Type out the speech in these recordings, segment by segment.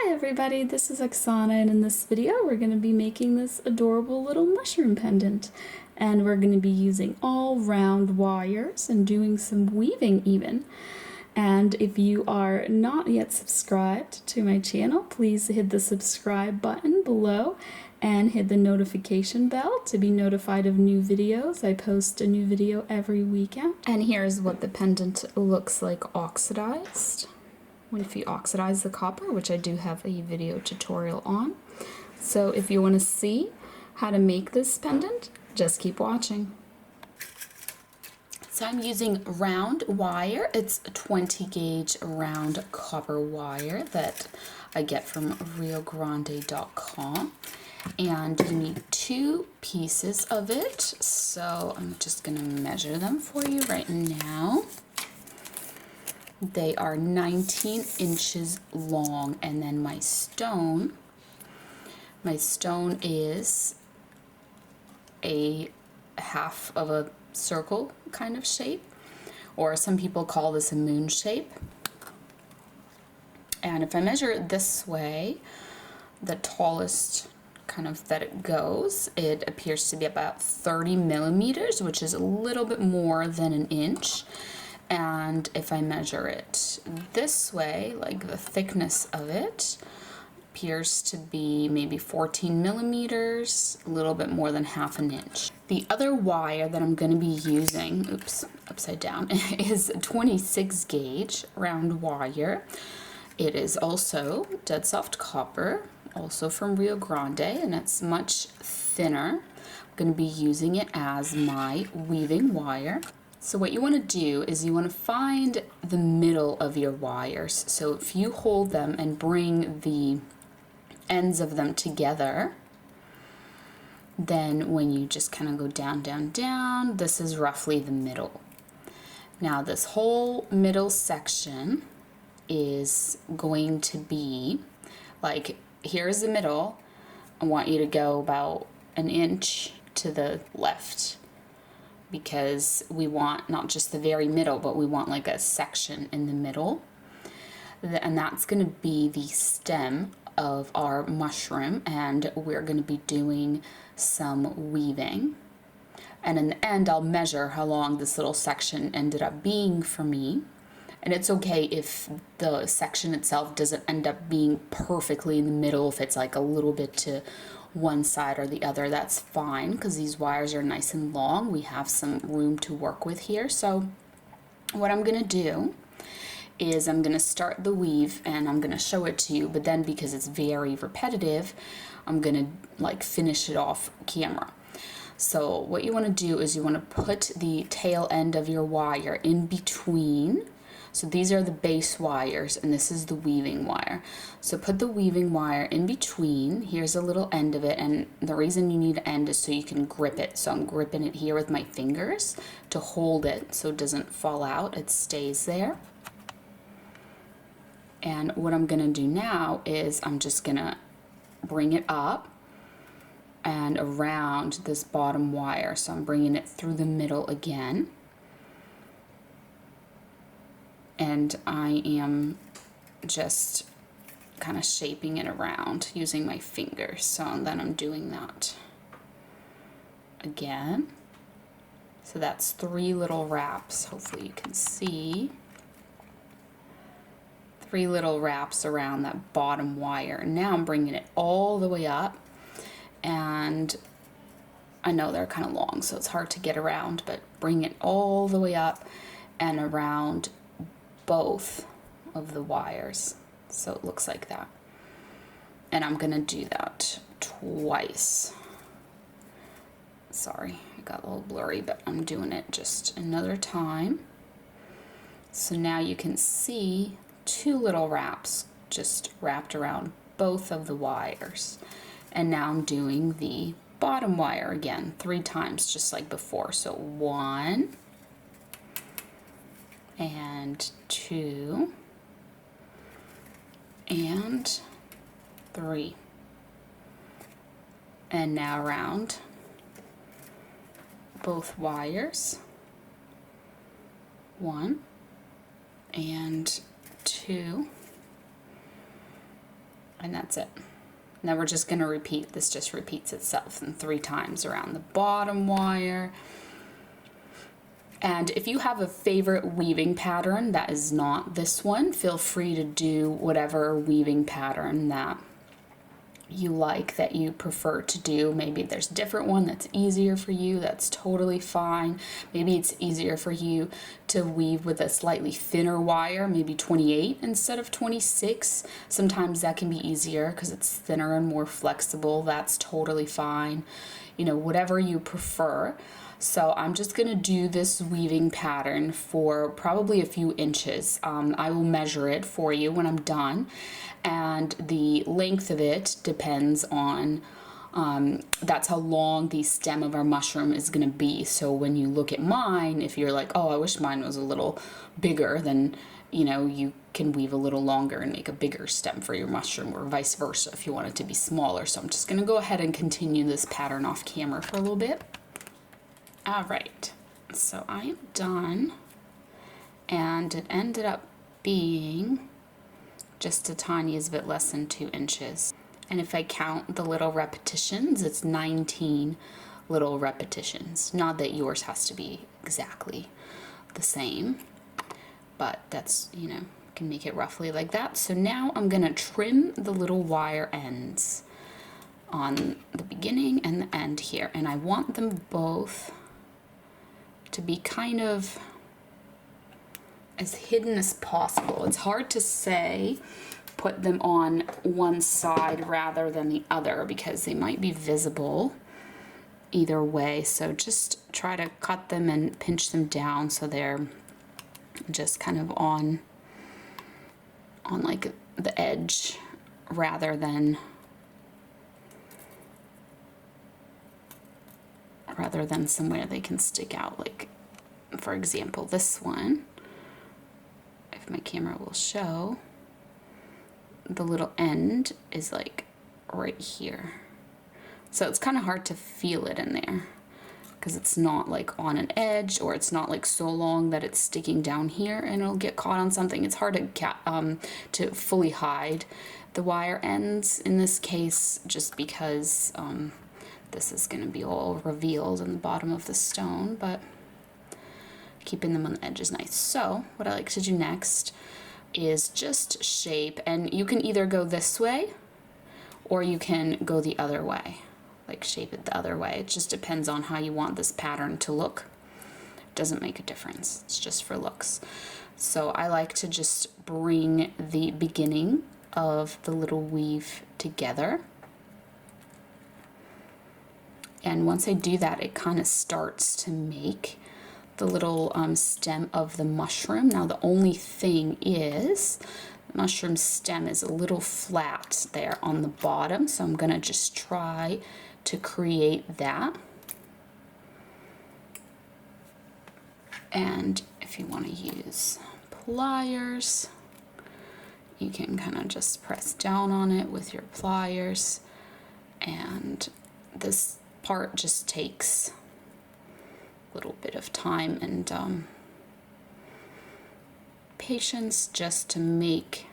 Hi everybody, this is Oksana, and in this video we're going to be making this adorable little mushroom pendant. And we're going to be using all round wires and doing some weaving even. And if you are not yet subscribed to my channel, please hit the subscribe button below and hit the notification bell to be notified of new videos. I post a new video every weekend. And here's what the pendant looks like oxidized. If you oxidize the copper, which I do have a video tutorial on. So if you want to see how to make this pendant, just keep watching. So I'm using round wire. It's a 20 gauge round copper wire that I get from riogrande.com. And you need 2 pieces of it. So I'm just going to measure them for you right now. They are 19 inches long, and then my stone is a half of a circle kind of shape, or some people call this a moon shape. And if I measure it this way, the tallest kind of that it goes, it appears to be about 30 millimeters, which is a little bit more than an inch. And if I measure it this way, like the thickness of it appears to be maybe 14 millimeters, a little bit more than half an inch. The other wire that I'm going to be using, oops, upside down, is 26 gauge round wire. It is also dead soft copper, also from Rio Grande, and it's much thinner. I'm going to be using it as my weaving wire. So what you want to do is you want to find the middle of your wires. So if you hold them and bring the ends of them together, then when you just kind of go down, down, down, this is roughly the middle. Now this whole middle section is going to be like, here's the middle. I want you to go about an inch to the left, because we want not just the very middle, but we want like a section in the middle. And that's going to be the stem of our mushroom, and we're going to be doing some weaving. And in the end, I'll measure how long this little section ended up being for me. And it's okay if the section itself doesn't end up being perfectly in the middle, if it's like a little bit to one side or the other, that's fine, because these wires are nice and long. We have some room to work with here. So what I'm going to do is I'm going to start the weave and I'm going to show it to you, but then because it's very repetitive, I'm going to like finish it off camera. So what you want to do is you want to put the tail end of your wire in between. So these are the base wires and this is the weaving wire. So put the weaving wire in between. Here's a little end of it, and the reason you need an end is so you can grip it. So I'm gripping it here with my fingers to hold it so it doesn't fall out, it stays there. And what I'm gonna do now is I'm just gonna bring it up and around this bottom wire. So I'm bringing it through the middle again. And I am just kind of shaping it around using my fingers. So then I'm doing that again. So that's 3 little wraps. Hopefully you can see. 3 little wraps around that bottom wire. And now I'm bringing it all the way up. And I know they're kind of long, so it's hard to get around, but bring it all the way up and around both of the wires, so it looks like that. And I'm gonna do that twice. Sorry, it got a little blurry, but I'm doing it just another time. So now you can see 2 little wraps just wrapped around both of the wires. And now I'm doing the bottom wire again 3 times, just like before. So 1 and 2 and 3, and now around both wires, 1 and 2, And that's it. Now we're just going to repeat, this just repeats itself and 3 times around the bottom wire. And if you have a favorite weaving pattern that is not this one, feel free to do whatever weaving pattern that you like, that you prefer to do. Maybe there's a different one that's easier for you, that's totally fine. Maybe it's easier for you to weave with a slightly thinner wire, maybe 28 instead of 26. Sometimes that can be easier because it's thinner and more flexible. That's totally fine. You know, whatever you prefer. So I'm just going to do this weaving pattern for probably a few inches. I will measure it for you when I'm done, and the length of it depends on, that's how long the stem of our mushroom is going to be. So when you look at mine, if you're like, oh, I wish mine was a little bigger, then, you know, you can weave a little longer and make a bigger stem for your mushroom, or vice versa if you want it to be smaller. So I'm just going to go ahead and continue this pattern off camera for a little bit. All right, so I am done, and it ended up being just a tiniest bit less than 2 inches. And if I count the little repetitions, it's 19 little repetitions. Not that yours has to be exactly the same, but that's, you know, can make it roughly like that. So now I'm gonna trim the little wire ends on the beginning and the end here, and I want them both to be kind of as hidden as possible. It's hard to say put them on one side rather than the other because they might be visible either way. So just try to cut them and pinch them down so they're just kind of on like the edge rather than somewhere they can stick out. Like, for example, this one, if my camera will show, the little end is like right here. So it's kind of hard to feel it in there because it's not like on an edge, or it's not like so long that it's sticking down here and it'll get caught on something. It's hard to fully hide the wire ends in this case, just because this is going to be all revealed in the bottom of the stone, but keeping them on the edge is nice. So what I like to do next is just shape, and you can either go this way or you can go the other way, like shape it the other way. It just depends on how you want this pattern to look. It doesn't make a difference, it's just for looks. So I like to just bring the beginning of the little weave together. And once I do that, it kind of starts to make the little stem of the mushroom. Now the only thing is, the mushroom stem is a little flat there on the bottom, so I'm gonna just try to create that. And if you want to use pliers, you can kind of just press down on it with your pliers, and this part just takes a little bit of time and patience just to make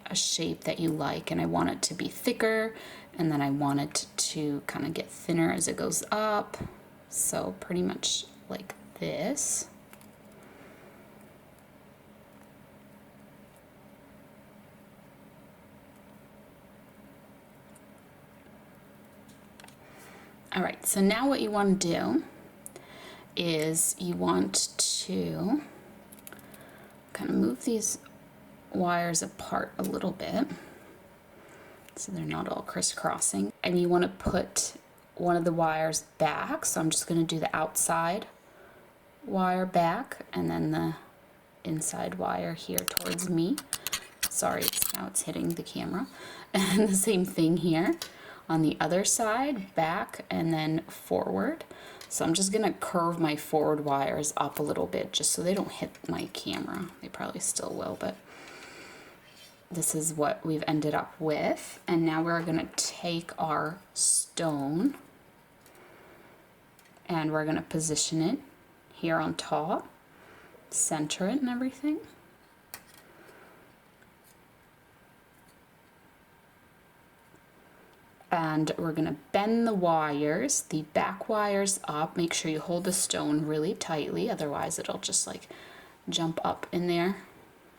a shape that you like. And I want it to be thicker, and then I want it to kind of get thinner as it goes up, so pretty much like this. All right, so now what you want to do is you want to kind of move these wires apart a little bit so they're not all crisscrossing, and you want to put one of the wires back. So I'm just going to do the outside wire back and then the inside wire here towards me. Sorry, now it's hitting the camera. And the same thing here on the other side, back and then forward. So I'm just gonna curve my forward wires up a little bit just so they don't hit my camera. They probably still will, but this is what we've ended up with. And now we're gonna take our stone and we're gonna position it here on top, center it and everything. and we're gonna bend the wires, the back wires up. Make sure you hold the stone really tightly, otherwise it'll just like jump up in there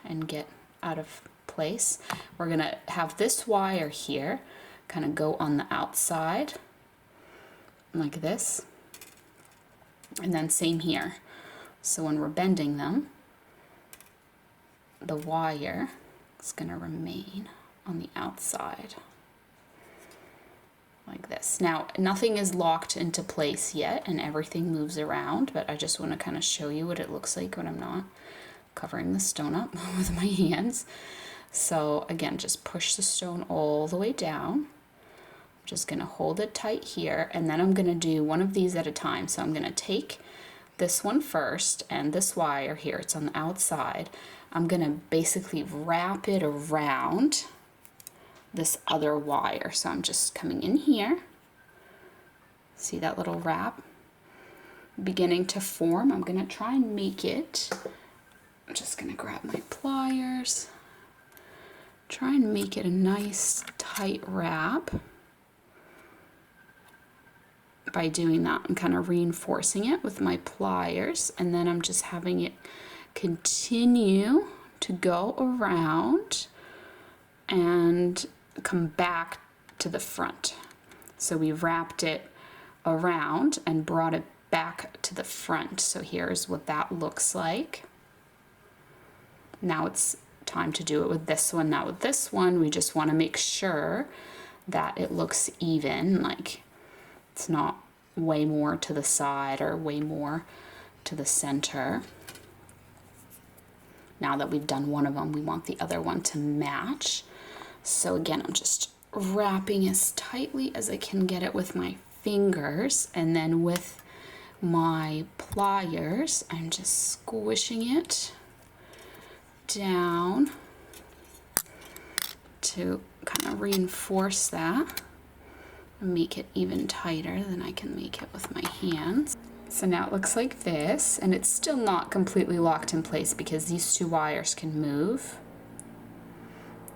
and get out of place. We're gonna have this wire here kind of go on the outside like this, and then same here. So when we're bending them, the wire is gonna remain on the outside like this. Now, nothing is locked into place yet and everything moves around, but I just want to kind of show you what it looks like when I'm not covering the stone up with my hands. So again, just push the stone all the way down. I'm just going to hold it tight here, and then I'm going to do one of these at a time. So I'm going to take this one first, and this wire here, it's on the outside. I'm going to basically wrap it around this other wire. So I'm just coming in here. See that little wrap beginning to form? I'm going to try and make it. I'm just going to grab my pliers. Try and make it a nice tight wrap. By doing that, I'm kind of reinforcing it with my pliers, and then I'm just having it continue to go around and come back to the front. So we wrapped it around and brought it back to the front. So here's what that looks like. Now it's time to do it with this one. Now with this one, we just want to make sure that it looks even, like it's not way more to the side or way more to the center. Now that we've done one of them, we want the other one to match. So again, I'm just wrapping as tightly as I can get it with my fingers, and then with my pliers, I'm just squishing it down to kind of reinforce that and make it even tighter than I can make it with my hands. So now it looks like this, and it's still not completely locked in place because these two wires can move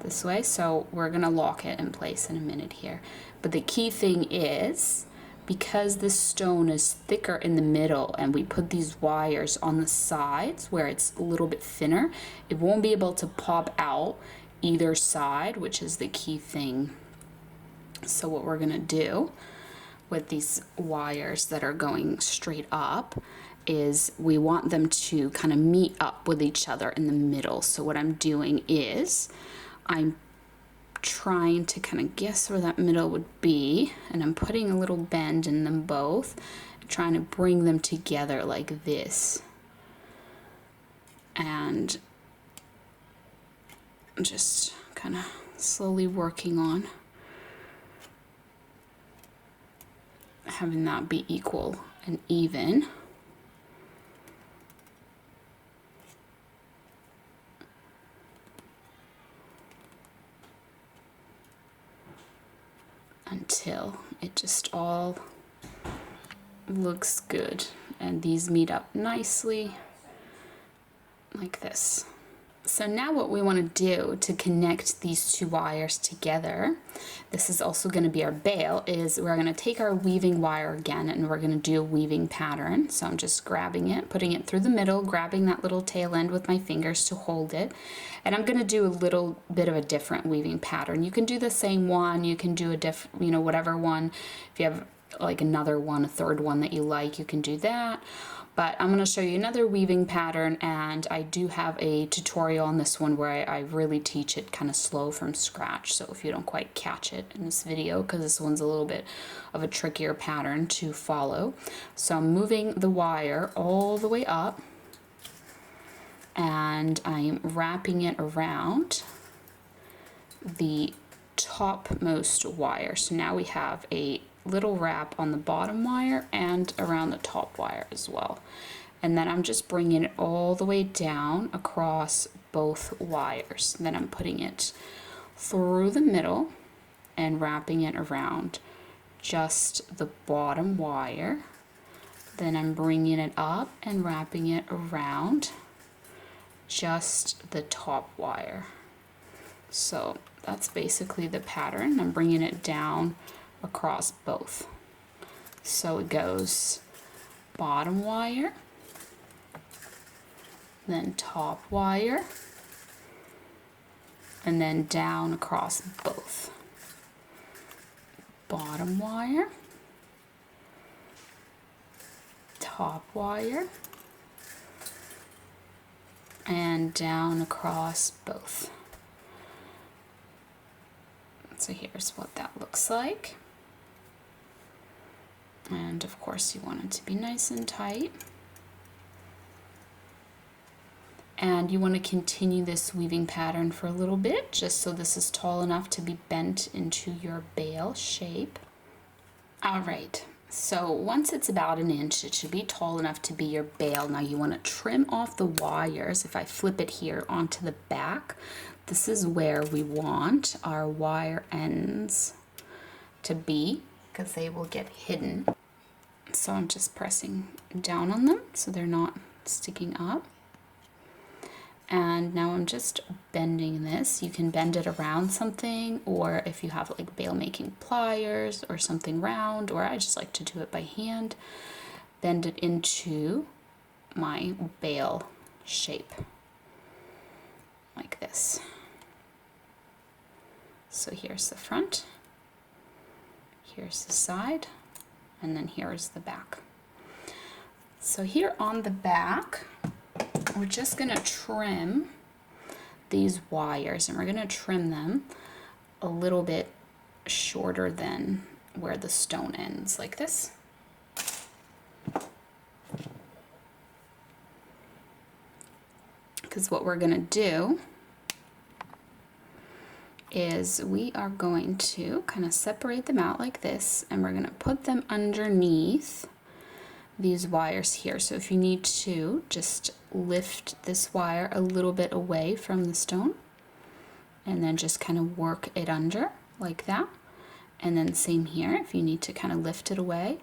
this way, so we're gonna lock it in place in a minute here. But the key thing is, because this stone is thicker in the middle and we put these wires on the sides where it's a little bit thinner, it won't be able to pop out either side, which is the key thing. So what we're gonna do with these wires that are going straight up is we want them to kind of meet up with each other in the middle. So what I'm doing is I'm trying to kind of guess where that middle would be, and I'm putting a little bend in them both, trying to bring them together like this, and just kind of slowly working on having that be equal and even. Until it just all looks good and these meet up nicely like this. So now what we want to do to connect these two wires together, this is also going to be our bail, is we're going to take our weaving wire again and we're going to do a weaving pattern. So I'm just grabbing it, putting it through the middle, grabbing that little tail end with my fingers to hold it. And I'm going to do a little bit of a different weaving pattern. You can do the same one, you can do a different, you know, whatever one. If you have like another one, a third one that you like, you can do that. But I'm going to show you another weaving pattern, and I do have a tutorial on this one where I really teach it kind of slow from scratch. So if you don't quite catch it in this video, because this one's a little bit of a trickier pattern to follow. So I'm moving the wire all the way up, and I'm wrapping it around the topmost wire. So now we have a little wrap on the bottom wire and around the top wire as well. And then I'm just bringing it all the way down across both wires. Then I'm putting it through the middle and wrapping it around just the bottom wire. Then I'm bringing it up and wrapping it around just the top wire. So that's basically the pattern. I'm bringing it down across both. So it goes bottom wire, then top wire, and then down across both. Bottom wire, top wire, and down across both. So here's what that looks like. And of course you want it to be nice and tight. And you want to continue this weaving pattern for a little bit, just so this is tall enough to be bent into your bale shape. All right, so once it's about an inch, it should be tall enough to be your bale. Now you want to trim off the wires. If I flip it here onto the back, this is where we want our wire ends to be, because they will get hidden. So I'm just pressing down on them so they're not sticking up. And now I'm just bending this. You can bend it around something, or if you have like bale making pliers or something round, or I just like to do it by hand, bend it into my bale shape like this. So here's the front, here's the side, and then here's the back. So here on the back, we're just going to trim these wires, and we're going to trim them a little bit shorter than where the stone ends, like this. Because what we're going to do is we are going to kind of separate them out like this, and we're going to put them underneath these wires here. So if you need to, just lift this wire a little bit away from the stone and then just kind of work it under like that. And then same here, if you need to kind of lift it away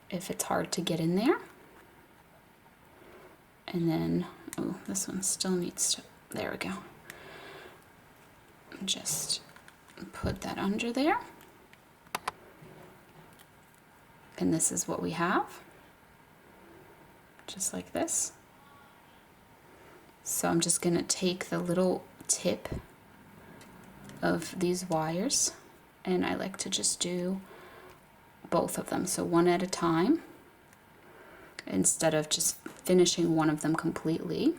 if it's hard to get in there. And then, oh, this one still needs to, there we go. Just put that under there. And this is what we have. Just like this. So I'm just going to take the little tip of these wires, and I like to just do both of them, so one at a time, instead of just finishing one of them completely.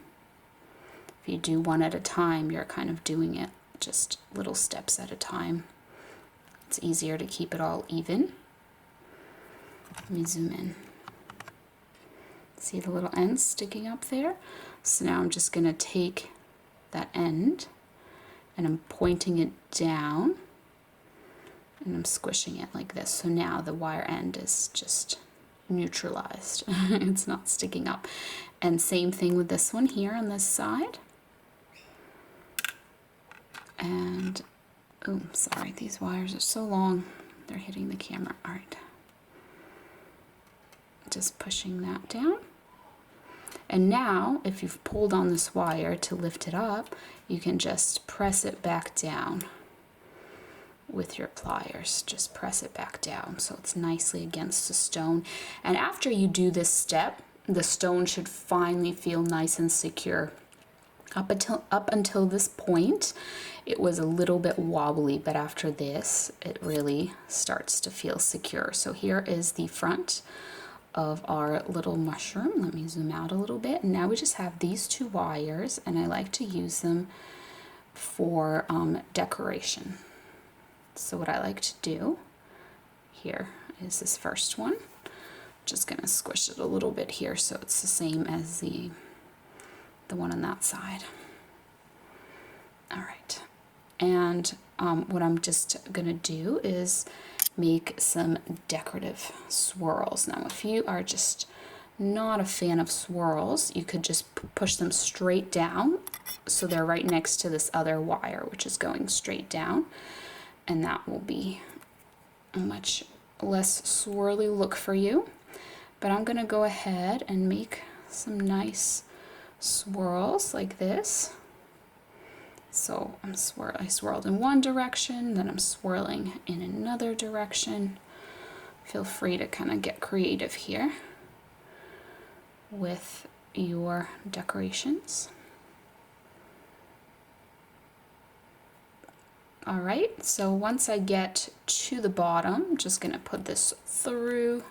If you do one at a time, you're kind of doing it just little steps at a time. It's easier to keep it all even. Let me zoom in. See the little ends sticking up there? So now I'm just going to take that end and I'm pointing it down and I'm squishing it like this. So now the wire end is just neutralized. It's not sticking up. And same thing with this one here on this side. And, oh, sorry, these wires are so long. They're hitting the camera. All right. Just pushing that down. And now, if you've pulled on this wire to lift it up, you can just press it back down with your pliers. Just press it back down so it's nicely against the stone. And after you do this step, the stone should finally feel nice and secure. Up until this point, it was a little bit wobbly, but after this, it really starts to feel secure. So here is the front of our little mushroom. Let me zoom out a little bit. And now we just have these two wires, and I like to use them for decoration. So what I like to do here is this first one. Just gonna squish it a little bit here so it's the same as the one on that side. All right, and what I'm just gonna do is make some decorative swirls. Now, if you are just not a fan of swirls, you could just push them straight down so they're right next to this other wire, which is going straight down, and that will be a much less swirly look for you. But I'm gonna go ahead and make some nice swirls like this. So I swirled in one direction, then I'm swirling in another direction. Feel free to kind of get creative here with your decorations. All right, so once I get to the bottom, I'm just gonna put this through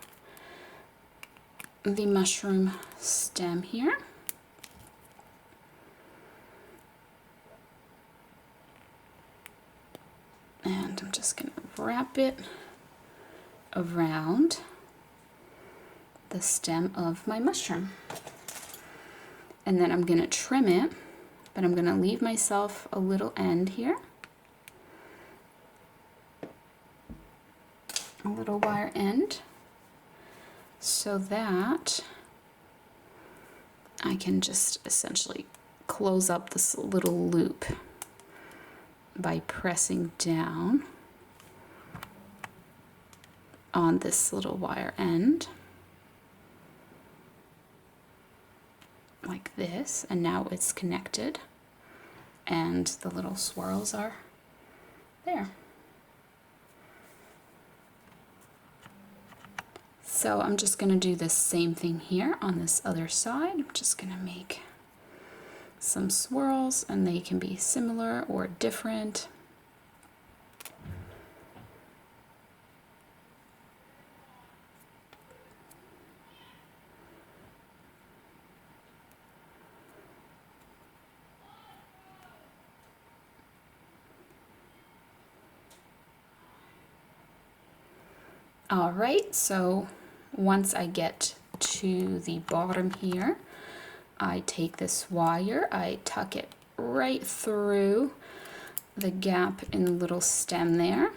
the mushroom stem here. And I'm just gonna wrap it around the stem of my mushroom. And then I'm gonna trim it, but I'm gonna leave myself a little end here. A little wire end, so that I can just essentially close up this little loop by pressing down on this little wire end like this, and now it's connected and the little swirls are there. So I'm just going to do the same thing here on this other side. I'm just going to make some swirls, and they can be similar or different. All right, so once I get to the bottom here, I take this wire, I tuck it right through the gap in the little stem there.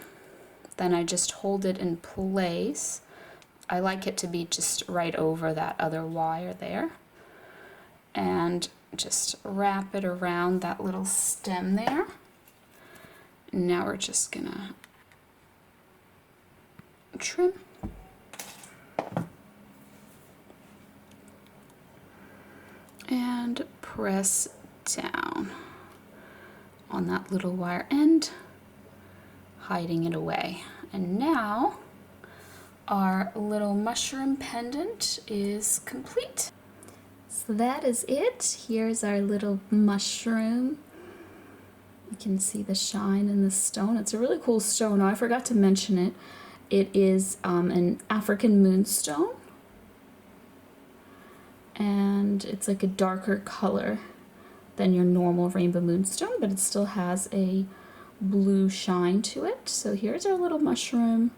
Then I just hold it in place. I like it to be just right over that other wire there. And just wrap it around that little stem there. Now we're just gonna trim. And press down on that little wire end, hiding it away. And now our little mushroom pendant is complete. So that is it. Here's our little mushroom. You can see the shine in the stone. It's a really cool stone. Oh, I forgot to mention it. It is an African Moonstone. And it's like a darker color than your normal rainbow moonstone, but it still has a blue shine to it. So here's our little mushroom.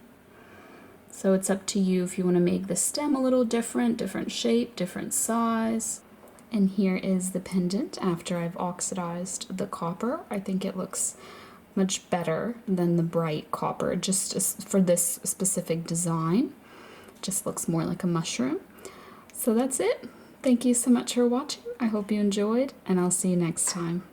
So it's up to you if you want to make the stem a little different shape, different size. And here is the pendant after I've oxidized the copper. I think it looks much better than the bright copper, just for this specific design. It just looks more like a mushroom. So that's it. Thank you so much for watching. I hope you enjoyed, and I'll see you next time.